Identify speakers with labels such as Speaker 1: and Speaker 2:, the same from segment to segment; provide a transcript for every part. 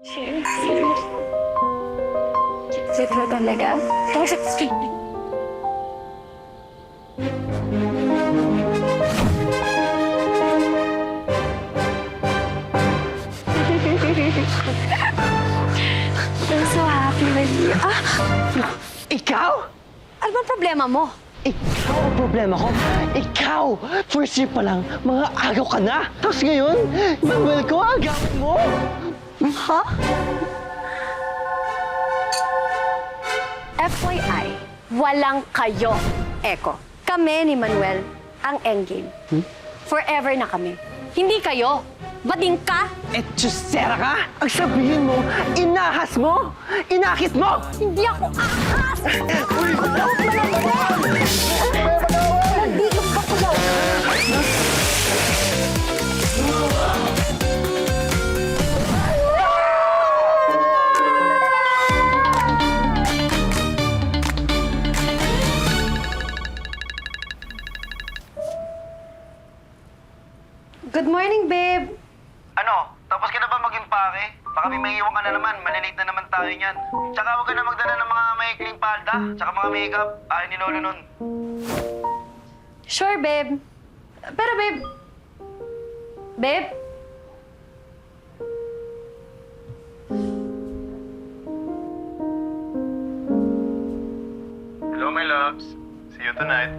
Speaker 1: Ito talaga? I'm so happy with you.
Speaker 2: Ikaw?
Speaker 1: Ano bang problema mo?
Speaker 2: Ikaw ang problema ko. Ikaw! First year pa lang, mga agaw ka na. Tapos ngayon, Manuel ko, agawin mo.
Speaker 1: Ha? FYI, walang kayo, Eko. Kami ni Manuel ang endgame. Forever na kami. Hindi kayo. Bading ka?
Speaker 2: Etchusera ka? Ang sabihin mo, inahas mo? Inakit mo?
Speaker 1: Hindi ako ahas!
Speaker 2: Uy!
Speaker 1: Nandito ka ko Good morning, babe.
Speaker 3: Ano? Tapos ka na ba maging pake? Baka may maiiwan ka na naman. Malilate na naman tayo niyan. Tsaka huwag ka na magdala ng mga maikling palda. Tsaka mga makeup. Ayaw ni Lolo nun.
Speaker 1: Sure, babe. Pero, babe... Babe?
Speaker 3: Hello, my loves. See you tonight.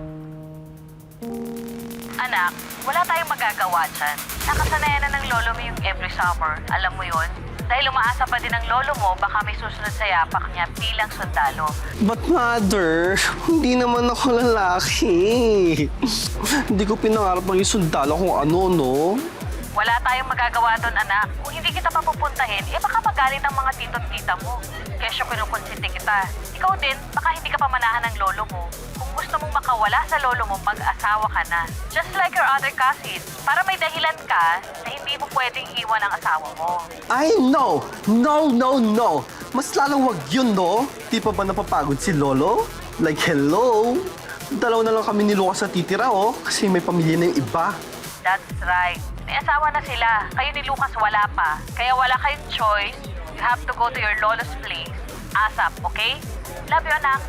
Speaker 4: Anak, wala tayong magagawa dyan. Nakasanayan na ng lolo mo yung every summer. Alam mo yun? Dahil umaasa pa din ng lolo mo, baka may susunod sa yapak niya bilang sundalo.
Speaker 2: But mother, hindi naman ako lalaki. Hindi ko pinangarap maging sundalo kung ano, no?
Speaker 4: Wala tayong magagawa doon, anak. Kung hindi kita papupuntahin, baka magalit ang mga tito at tita mo. Kesyo kinukonsente kita. Ikaw din, baka hindi ka pamanahan ng lolo mo. Kung gusto mong makawala sa lolo mo, mag-asawa ka na. Just like your other cousins. Para may dahilan ka na hindi mo pwedeng iwan ang asawa mo.
Speaker 2: I know! No, no, no! Mas lalong wag yun, no? Di pa ba napapagod si Lolo? Like, hello? Dalaw na lang kami ni Lucas sa titira, oh. Kasi may pamilya na yung iba.
Speaker 4: That's right. May asawa na sila. Kayo ni Lucas wala pa. Kaya wala kayong choice. You have to go to your lolo's place. ASAP, okay? Love you, anak.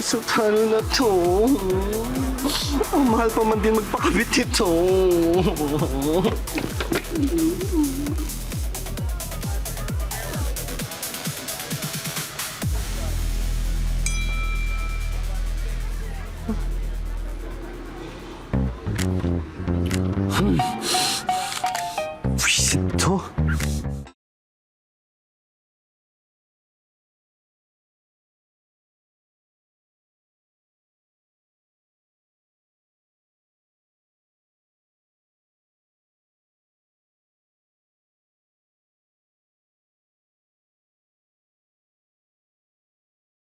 Speaker 2: So, paano na to? Ang mahal pa man din magpakabit ito.